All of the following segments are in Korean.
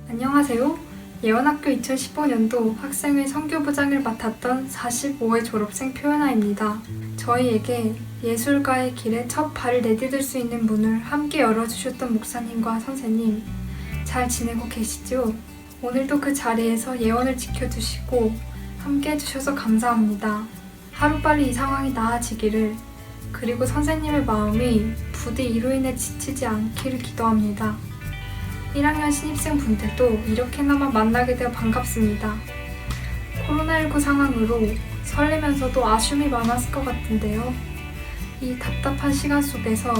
안녕하세요. 예원학교 2015년도 학생회 선교부장을 맡았던 45회 졸업생 표현아입니다. 저희에게 예술가의 길에 첫 발을 내디딜 수 있는 문을 함께 열어주셨던 목사님과 선생님, 잘 지내고 계시죠? 오늘도 그 자리에서 예원을 지켜주시고 함께 해주셔서 감사합니다. 하루빨리 이 상황이 나아지기를, 그리고 선생님의 마음이 부디 이로 인해 지치지 않기를 기도합니다. 1학년 신입생 분들도 이렇게나마 만나게 되어 반갑습니다. 코로나19 상황으로 설레면서도 아쉬움이 많았을 것 같은데요. 이 답답한 시간 속에서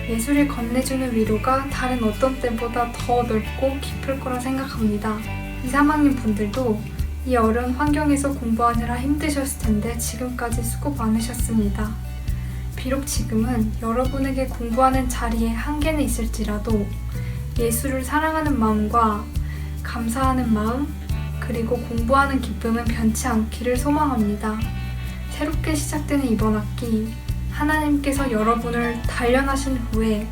예술이 건네주는 위로가 다른 어떤 때보다 더 넓고 깊을 거라 생각합니다. 2, 3학년 분들도 이 어려운 환경에서 공부하느라 힘드셨을 텐데 지금까지 수고 많으셨습니다. 비록 지금은 여러분에게 공부하는 자리에 한계는 있을지라도 예술을 사랑하는 마음과 감사하는 마음, 그리고 공부하는 기쁨은 변치 않기를 소망합니다. 새롭게 시작되는 이번 학기, 하나님께서 여러분을 단련하신 후에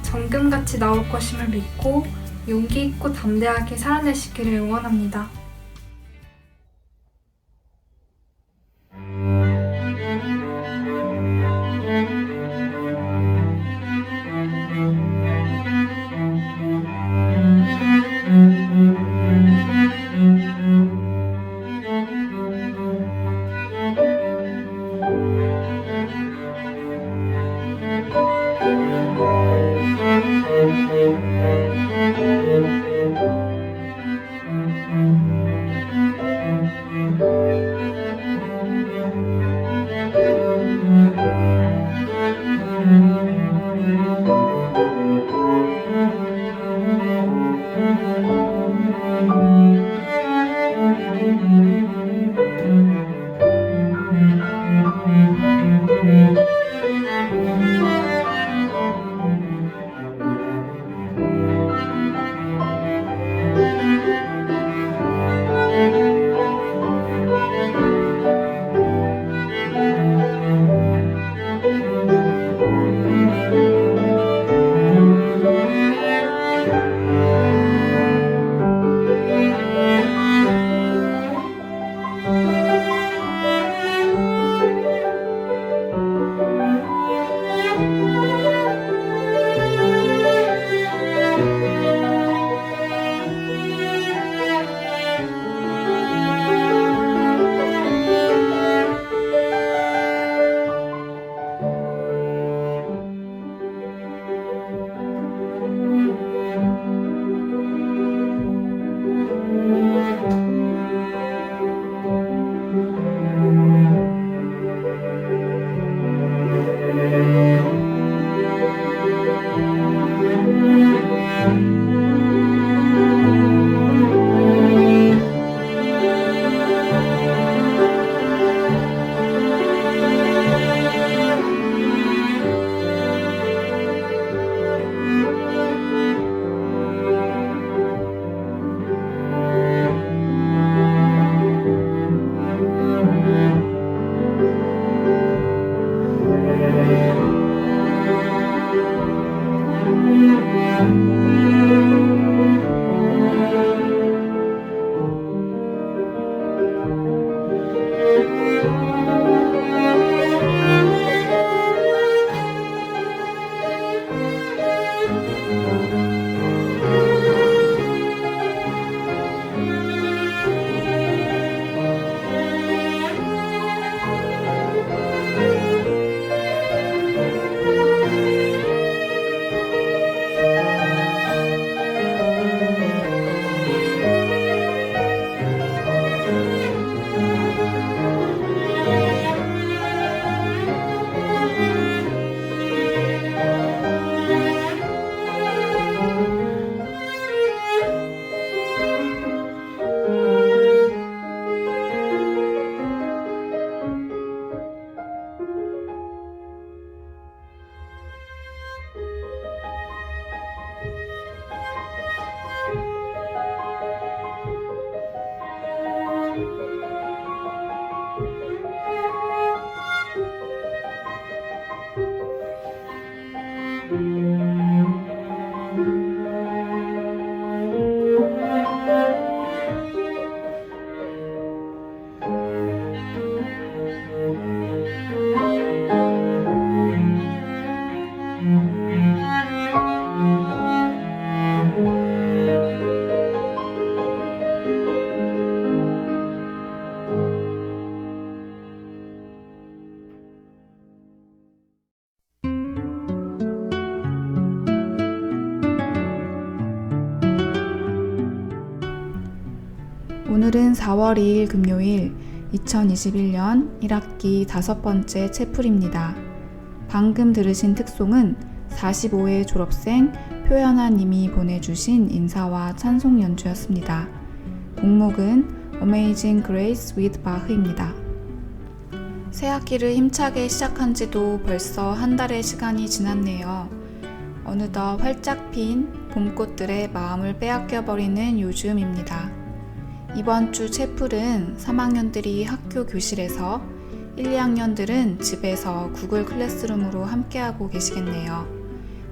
정금같이 나올 것임을 믿고 용기 있고 담대하게 살아내시기를 응원합니다. 오늘은 4월 2일 금요일 2021년 1학기 5번째 채플입니다. 방금 들으신 특송은 45회 졸업생 표현아 님이 보내주신 인사와 찬송 연주였습니다. 곡목은 Amazing Grace with Bach입니다. 새 학기를 힘차게 시작한 지도 벌써 한 달의 시간이 지났네요. 어느덧 활짝 핀 봄꽃들의 마음을 빼앗겨버리는 요즘입니다. 이번 주 채플은 3학년들이 학교 교실에서 1, 2학년들은 집에서 구글 클래스룸으로 함께하고 계시겠네요.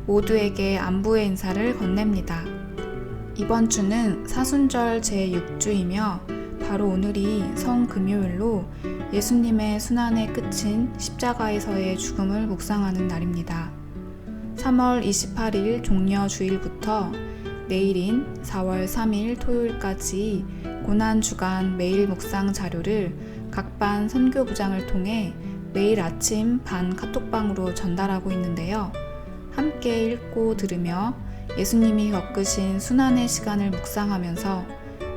모두에게 안부의 인사를 건넵니다. 이번 주는 사순절 제6주이며 바로 오늘이 성금요일로 예수님의 순환의 끝인 십자가에서의 죽음을 묵상하는 날입니다. 3월 28일 종려주일부터 내일인 4월 3일 토요일까지 고난주간 매일 묵상 자료를 각 반 선교부장을 통해 매일 아침 반 카톡방으로 전달하고 있는데요. 함께 읽고 들으며 예수님이 겪으신 순환의 시간을 묵상하면서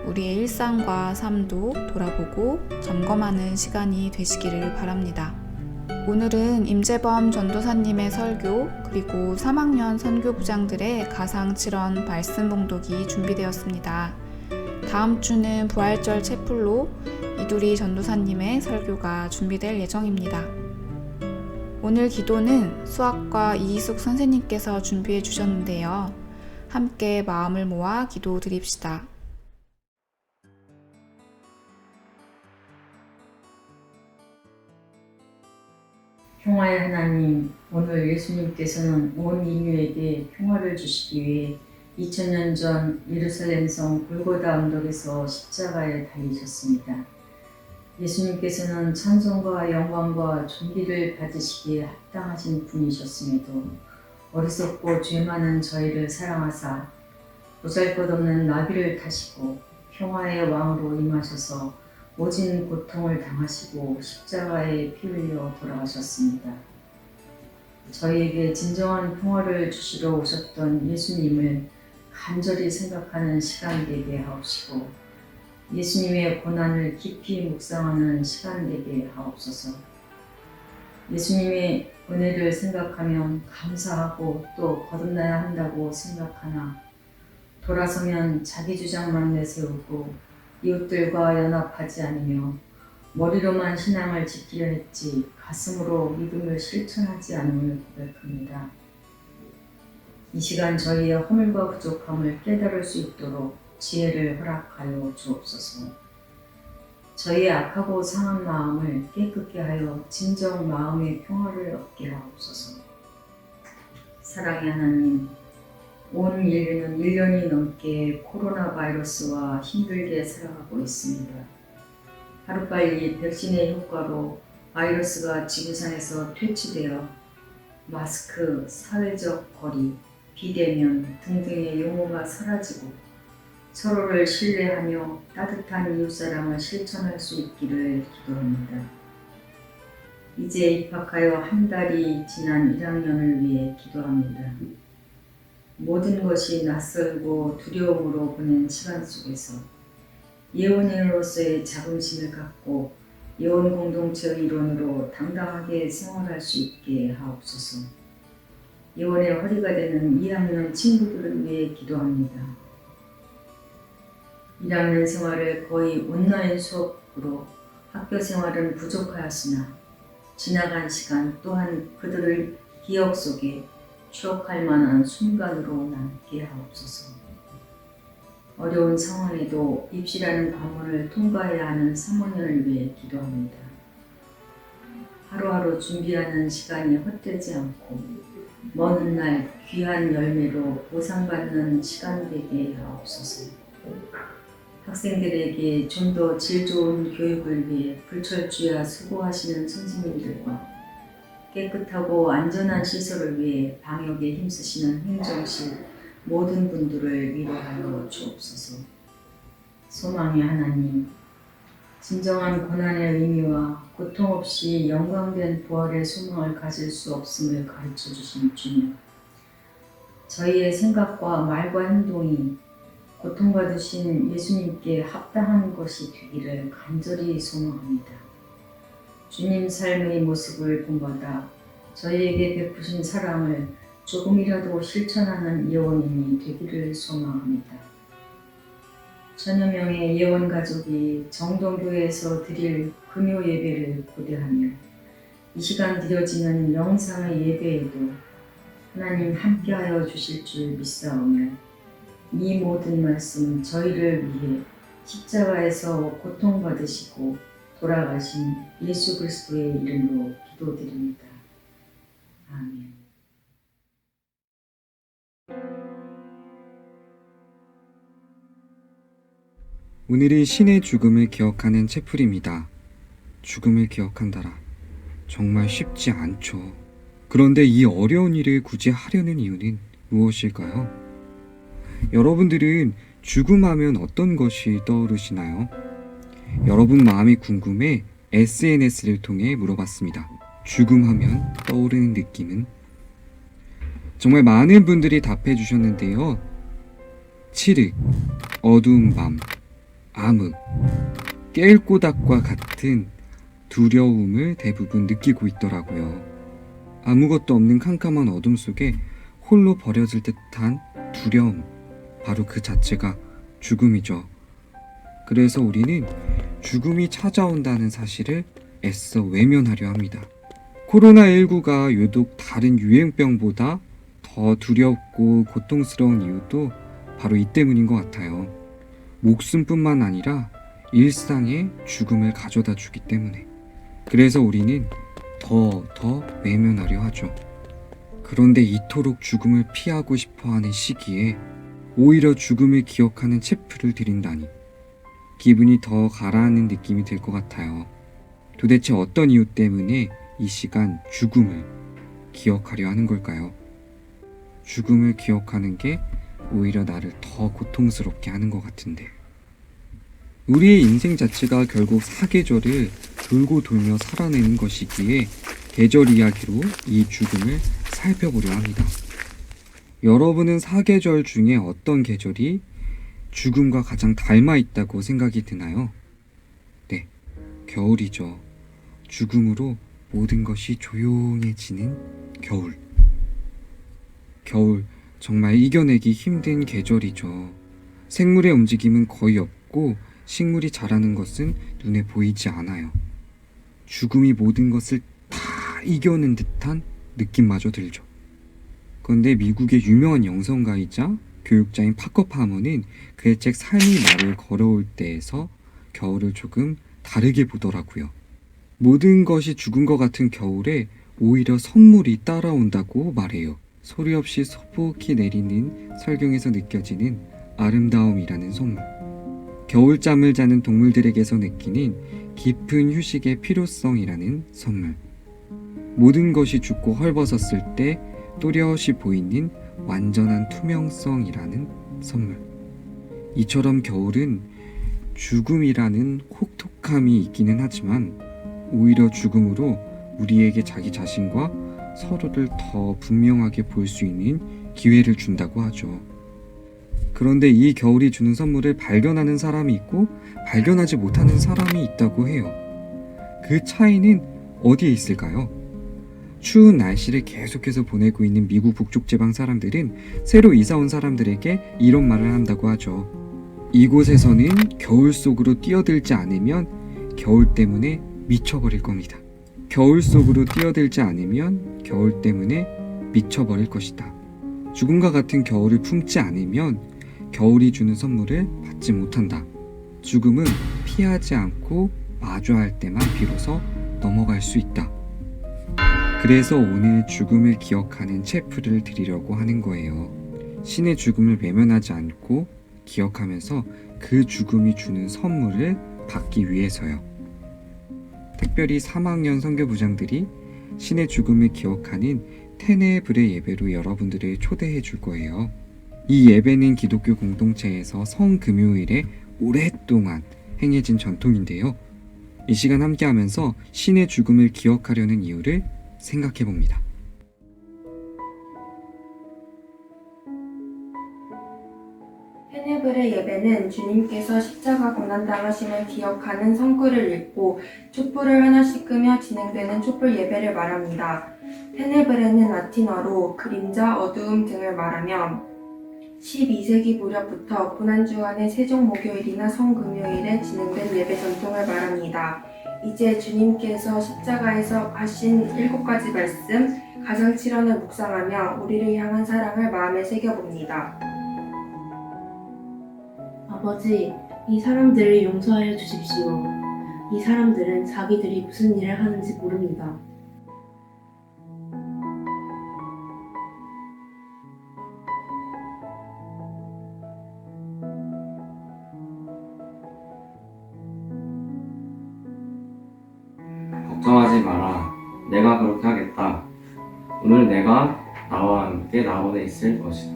우리의 일상과 삶도 돌아보고 점검하는 시간이 되시기를 바랍니다. 오늘은 임재범 전도사님의 설교 그리고 3학년 선교부장들의 가상칠언 말씀 봉독이 준비되었습니다. 다음 주는 부활절 채플로 이두리 전도사님의 설교가 준비될 예정입니다. 오늘 기도는 수학과 이희숙 선생님께서 준비해 주셨는데요. 함께 마음을 모아 기도 드립시다. 평화의 하나님, 오늘 예수님께서는 온 인류에게 평화를 주시기 위해 2000년 전 예루살렘성 골고다 언덕에서 십자가에 달리셨습니다. 예수님께서는 찬송과 영광과 존귀를 받으시기에 합당하신 분이셨음에도 어리석고 죄 많은 저희를 사랑하사 보잘것없는 나귀를 타시고 평화의 왕으로 임하셔서 모진 고통을 당하시고 십자가에 피 흘려 돌아가셨습니다. 저희에게 진정한 평화를 주시러 오셨던 예수님을 간절히 생각하는 시간 되게 하옵시고 예수님의 고난을 깊이 묵상하는 시간 되게 하옵소서. 예수님의 은혜를 생각하면 감사하고 또 거듭나야 한다고 생각하나 돌아서면 자기 주장만 내세우고 이웃들과 연합하지 않으며 머리로만 신앙을 지키려 했지 가슴으로 믿음을 실천하지 않음을 고백합니다. 이 시간 저희의 허물과 부족함을 깨달을 수 있도록 지혜를 허락하여 주옵소서. 저희의 악하고 상한 마음을 깨끗게 하여 진정 마음의 평화를 얻게 하옵소서. 사랑의 하나님, 온 인류는 1년이 넘게 코로나 바이러스와 힘들게 살아가고 있습니다. 하루빨리 백신의 효과로 바이러스가 지구상에서 퇴치되어 마스크, 사회적 거리, 비대면 등등의 용어가 사라지고 서로를 신뢰하며 따뜻한 이웃사랑을 실천할 수 있기를 기도합니다. 이제 입학하여 한 달이 지난 1학년을 위해 기도합니다. 모든 것이 낯설고 두려움으로 보낸 시간 속에서 예언인으로서의 자긍심을 갖고 예언 공동체의 일원으로 당당하게 생활할 수 있게 하옵소서. 예언의 허리가 되는 2학년 친구들을 위해 기도합니다. 1학년 생활을 거의 온라인 수업으로 학교 생활은 부족하였으나 지나간 시간 또한 그들의 기억 속에 추억할 만한 순간으로 남게 하옵소서. 어려운 상황에도 입시라는 관문을 통과해야 하는 3학년을 위해 기도합니다. 하루하루 준비하는 시간이 헛되지 않고 먼 훗날 귀한 열매로 보상받는 시간 되게 하옵소서. 학생들에게 좀 더 질 좋은 교육을 위해 불철주야 수고하시는 선생님들과 깨끗하고 안전한 시설을 위해 방역에 힘쓰시는 행정실 모든 분들을 위로하여 주옵소서. 소망의 하나님, 진정한 고난의 의미와 고통 없이 영광된 부활의 소망을 가질 수 없음을 가르쳐 주신 주님, 저희의 생각과 말과 행동이 고통받으신 예수님께 합당한 것이 되기를 간절히 소망합니다. 주님 삶의 모습을 본받아 저희에게 베푸신 사랑을 조금이라도 실천하는 예원인이 되기를 소망합니다. 천여 명의 예원 가족이 정동교회에서 드릴 금요 예배를 고대하며 이 시간 드려지는 영상의 예배에도 하나님 함께하여 주실 줄 믿사오며 이 모든 말씀 저희를 위해 십자가에서 고통받으시고 돌아가신 예수 그리스도의 이름으로 기도드립니다. 아멘. 오늘이 신의 죽음을 기억하는 채플입니다. 죽음을 기억한다라. 정말 쉽지 않죠. 그런데 이 어려운 일을 굳이 하려는 이유는 무엇일까요? 여러분들은 죽음하면 어떤 것이 떠오르시나요? 여러분 마음이 궁금해 SNS를 통해 물어봤습니다. 죽음하면 떠오르는 느낌은? 정말 많은 분들이 답해 주셨는데요. 칠흑, 어두운 밤, 암흑, 깰꼬닥과 같은 두려움을 대부분 느끼고 있더라고요. 아무것도 없는 캄캄한 어둠 속에 홀로 버려질 듯한 두려움, 바로 그 자체가 죽음이죠. 그래서 우리는 죽음이 찾아온다는 사실을 애써 외면하려 합니다. 코로나19가 유독 다른 유행병보다 더 두렵고 고통스러운 이유도 바로 이 때문인 것 같아요. 목숨뿐만 아니라 일상에 죽음을 가져다 주기 때문에. 그래서 우리는 더 외면하려 하죠. 그런데 이토록 죽음을 피하고 싶어하는 시기에 오히려 죽음을 기억하는 채플을 드린다니 기분이 더 가라앉는 느낌이 들 것 같아요. 도대체 어떤 이유 때문에 이 시간 죽음을 기억하려 하는 걸까요? 죽음을 기억하는 게 오히려 나를 더 고통스럽게 하는 것 같은데. 우리의 인생 자체가 결국 사계절을 돌고 돌며 살아내는 것이기에 계절 이야기로 이 죽음을 살펴보려 합니다. 여러분은 사계절 중에 어떤 계절이 죽음과 가장 닮아 있다고 생각이 드나요? 네, 겨울이죠. 죽음으로 모든 것이 조용해지는 겨울. 겨울, 정말 이겨내기 힘든 계절이죠. 생물의 움직임은 거의 없고 식물이 자라는 것은 눈에 보이지 않아요. 죽음이 모든 것을 다 이겨낸 듯한 느낌마저 들죠. 그런데 미국의 유명한 영성가이자 교육자인 파커 파머는 그의 책 삶이 나를 걸어올 때에서 겨울을 조금 다르게 보더라고요. 모든 것이 죽은 것 같은 겨울에 오히려 선물이 따라온다고 말해요. 소리 없이 소복히 내리는 설경에서 느껴지는 아름다움이라는 선물. 겨울잠을 자는 동물들에게서 느끼는 깊은 휴식의 필요성이라는 선물. 모든 것이 죽고 헐벗었을 때 또렷이 보이는 완전한 투명성이라는 선물. 이처럼 겨울은 죽음이라는 혹독함이 있기는 하지만 오히려 죽음으로 우리에게 자기 자신과 서로를 더 분명하게 볼 수 있는 기회를 준다고 하죠. 그런데 이 겨울이 주는 선물을 발견하는 사람이 있고 발견하지 못하는 사람이 있다고 해요. 그 차이는 어디에 있을까요? 추운 날씨를 계속해서 보내고 있는 미국 북쪽 지방 사람들은 새로 이사 온 사람들에게 이런 말을 한다고 하죠. 이곳에서는 겨울 속으로 뛰어들지 않으면 겨울 때문에 미쳐버릴 겁니다. 겨울 속으로 뛰어들지 않으면 겨울 때문에 미쳐버릴 것이다. 죽음과 같은 겨울을 품지 않으면 겨울이 주는 선물을 받지 못한다. 죽음은 피하지 않고 마주할 때만 비로소 넘어갈 수 있다. 그래서 오늘 죽음을 기억하는 채플을 드리려고 하는 거예요. 신의 죽음을 외면하지 않고 기억하면서 그 죽음이 주는 선물을 받기 위해서요. 특별히 3학년 선교부장들이 신의 죽음을 기억하는 테네브레 예배로 여러분들을 초대해 줄 거예요. 이 예배는 기독교 공동체에서 성금요일에 오랫동안 행해진 전통인데요. 이 시간 함께 하면서 신의 죽음을 기억하려는 이유를 생각해 봅니다. 페네블의 예배는 주님께서 십자가 고난당하심을 기억하는 성구를 읽고 촛불을 하나씩 끄며 진행되는 촛불 예배를 말합니다. 페네브레는 라틴어로 그림자, 어두움 등을 말하며 12세기 무렵부터 고난주간의 세종목요일이나 성금요일에 진행된 예배 전통을 말합니다. 이제 주님께서 십자가에서 하신 7가지 말씀, 가정칠언을 묵상하며 우리를 향한 사랑을 마음에 새겨봅니다. 아버지, 이 사람들을 용서하여 주십시오. 이 사람들은 자기들이 무슨 일을 하는지 모릅니다. 걱정하지 마라. 내가 그렇게 하겠다. 오늘 내가 나와 함께 낙원에 있을 것이다.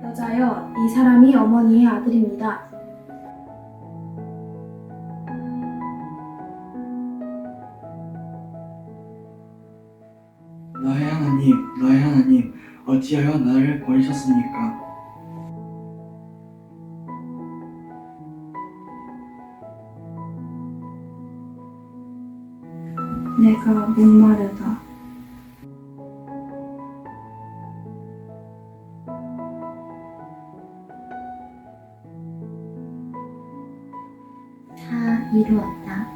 여자여, 이 사람이 어머니의 아들입니다. 너의 하나님, 어찌하여 나를 버리셨습니까? 내가 목마르다. 다 이루었다.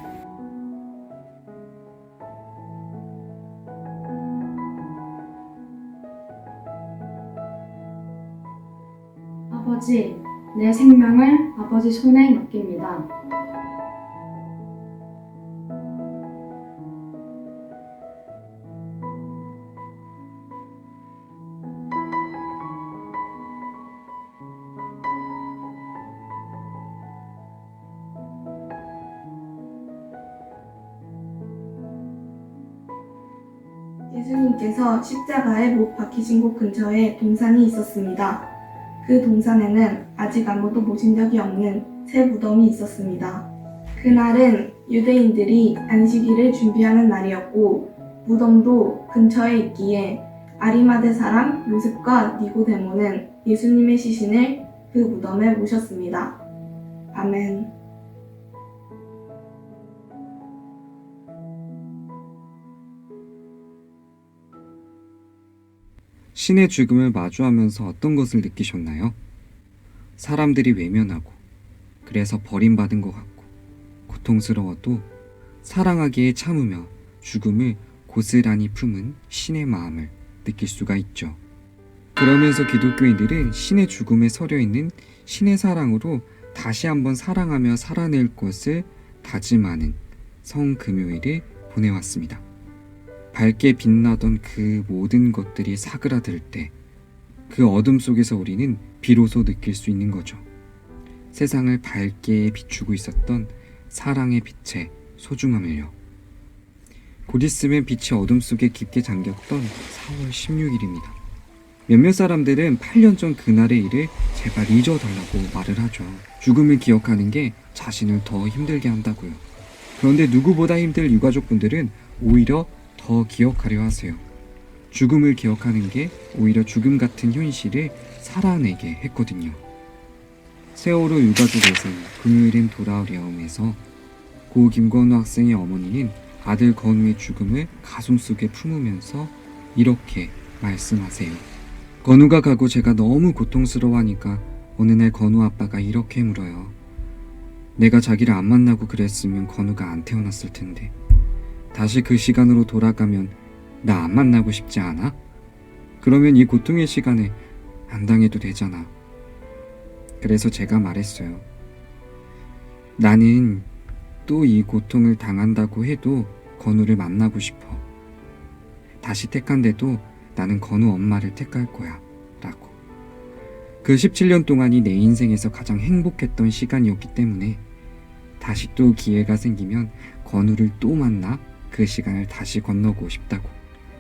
아버지, 내 생명을 아버지 손에 맡깁니다. 예수님께서 십자가에 못 박히신 곳 근처에 동산이 있었습니다. 그 동산에는 아직 아무도 모신 적이 없는 새 무덤이 있었습니다. 그날은 유대인들이 안식일을 준비하는 날이었고 무덤도 근처에 있기에 아리마대 사람 요셉과 니고데모는 예수님의 시신을 그 무덤에 모셨습니다. 아멘. 신의 죽음을 마주하면서 어떤 것을 느끼셨나요? 사람들이 외면하고 그래서 버림받은 것 같고 고통스러워도 사랑하기에 참으며 죽음을 고스란히 품은 신의 마음을 느낄 수가 있죠. 그러면서 기독교인들은 신의 죽음에 서려 있는 신의 사랑으로 다시 한번 사랑하며 살아낼 것을 다짐하는 성금요일을 보내왔습니다. 밝게 빛나던 그 모든 것들이 사그라들 때 그 어둠 속에서 우리는 비로소 느낄 수 있는 거죠. 세상을 밝게 비추고 있었던 사랑의 빛의 소중함을요. 곧 있으면 빛이 어둠 속에 깊게 잠겼던 4월 16일입니다. 몇몇 사람들은 8년 전 그날의 일을 제발 잊어달라고 말을 하죠. 죽음을 기억하는 게 자신을 더 힘들게 한다고요. 그런데 누구보다 힘들 유가족분들은 오히려 더 기억하려 하세요. 죽음을 기억하는 게 오히려 죽음 같은 현실을 살아내게 했거든요. 세월호 유가족에서는 금요일엔 돌아오랴움에서 고 김건우 학생의 어머니는 아들 건우의 죽음을 가슴속에 품으면서 이렇게 말씀하세요. 건우가 가고 제가 너무 고통스러워하니까 어느 날 건우 아빠가 이렇게 물어요. 내가 자기를 안 만나고 그랬으면 건우가 안 태어났을 텐데 다시 그 시간으로 돌아가면 나 안 만나고 싶지 않아? 그러면 이 고통의 시간에 안 당해도 되잖아. 그래서 제가 말했어요. 나는 또 이 고통을 당한다고 해도 건우를 만나고 싶어. 다시 택한데도 나는 건우 엄마를 택할 거야. 라고. 그 17년 동안이 내 인생에서 가장 행복했던 시간이었기 때문에 다시 또 기회가 생기면 건우를 또 만나 그 시간을 다시 건너고 싶다고.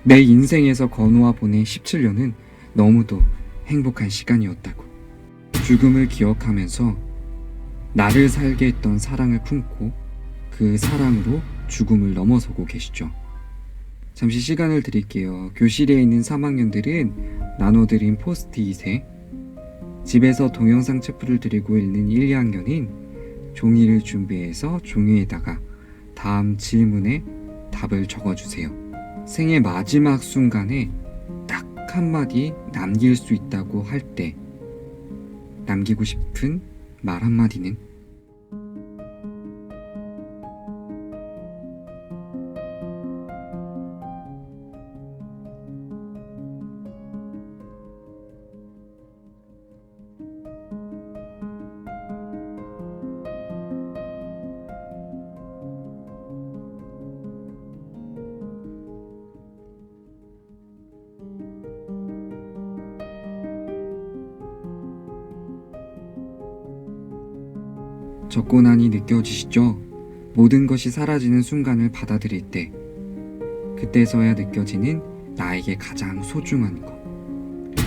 내 인생에서 건우와 보낸 17년은 너무도 행복한 시간이었다고. 죽음을 기억하면서 나를 살게 했던 사랑을 품고 그 사랑으로 죽음을 넘어서고 계시죠. 잠시 시간을 드릴게요. 교실에 있는 3학년들은 나눠드린 포스트잇에, 집에서 동영상 체프를 들고 읽는 1, 2학년은 종이를 준비해서 종이에다가 다음 질문에 답을 적어주세요. 생의 마지막 순간에 딱 한마디 남길 수 있다고 할 때 남기고 싶은 말 한마디는? 적고 나니 느껴지시죠? 모든 것이 사라지는 순간을 받아들일 때, 그때서야 느껴지는 나에게 가장 소중한 것.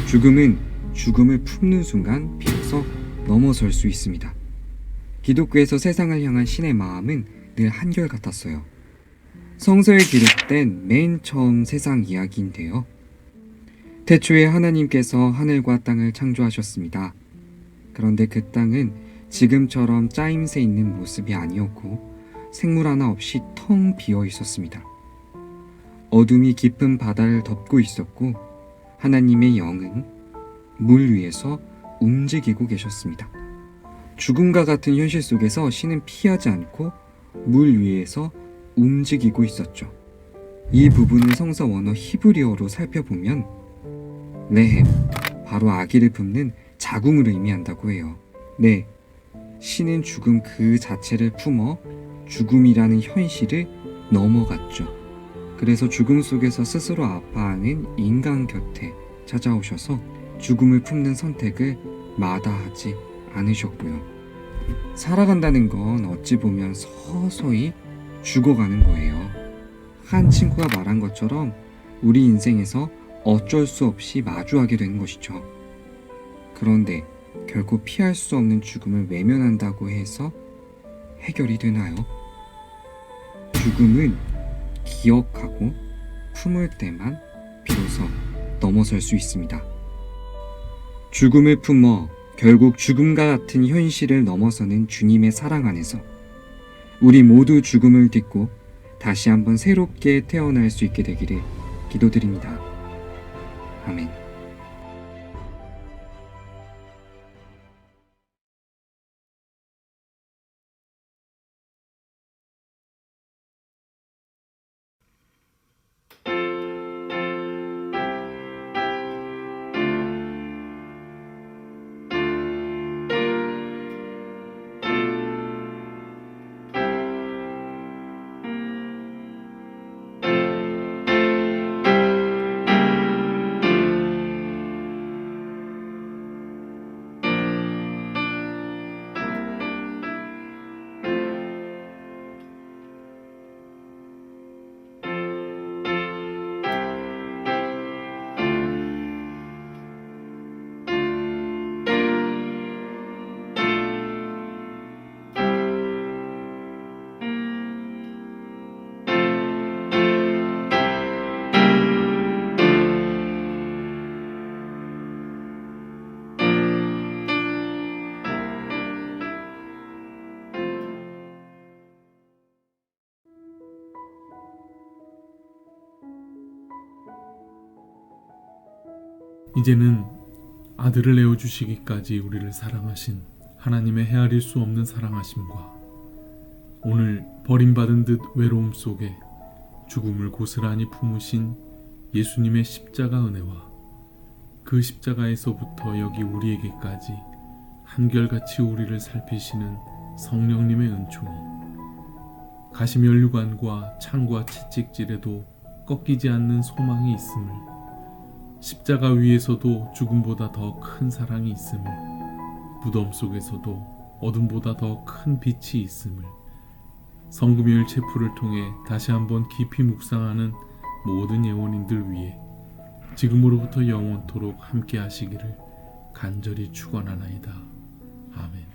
죽음은 죽음을 품는 순간 비로소 넘어설 수 있습니다. 기독교에서 세상을 향한 신의 마음은 늘 한결같았어요. 성서에 기록된 맨 처음 세상 이야기인데요. 태초에 하나님께서 하늘과 땅을 창조하셨습니다. 그런데 그 땅은 지금처럼 짜임새 있는 모습이 아니었고 생물 하나 없이 텅 비어 있었습니다. 어둠이 깊은 바다를 덮고 있었고 하나님의 영은 물 위에서 움직이고 계셨습니다. 죽음과 같은 현실 속에서 신은 피하지 않고 물 위에서 움직이고 있었죠. 이 부분을 성서 원어 히브리어로 살펴보면 레헴, 바로 아기를 품는 자궁을 의미한다고 해요. 네, 신은 죽음 그 자체를 품어 죽음이라는 현실을 넘어갔죠. 그래서 죽음 속에서 스스로 아파하는 인간 곁에 찾아오셔서 죽음을 품는 선택을 마다하지 않으셨고요. 살아간다는 건 어찌 보면 서서히 죽어가는 거예요. 한 친구가 말한 것처럼 우리 인생에서 어쩔 수 없이 마주하게 되는 것이죠. 그런데 결코 피할 수 없는 죽음을 외면한다고 해서 해결이 되나요? 죽음은 기억하고 품을 때만 비로소 넘어설 수 있습니다. 죽음을 품어 결국 죽음과 같은 현실을 넘어서는 주님의 사랑 안에서 우리 모두 죽음을 딛고 다시 한번 새롭게 태어날 수 있게 되기를 기도드립니다. 아멘. 이제는 아들을 내어주시기까지 우리를 사랑하신 하나님의 헤아릴 수 없는 사랑하심과 오늘 버림받은 듯 외로움 속에 죽음을 고스란히 품으신 예수님의 십자가 은혜와 그 십자가에서부터 여기 우리에게까지 한결같이 우리를 살피시는 성령님의 은총이 가시면류관과 창과 채찍질에도 꺾이지 않는 소망이 있음을, 십자가 위에서도 죽음보다 더 큰 사랑이 있음을, 무덤 속에서도 어둠보다 더 큰 빛이 있음을 성금요일 체프를 통해 다시 한번 깊이 묵상하는 모든 예원인들 위해 지금으로부터 영원토록 함께 하시기를 간절히 축원하나이다. 아멘.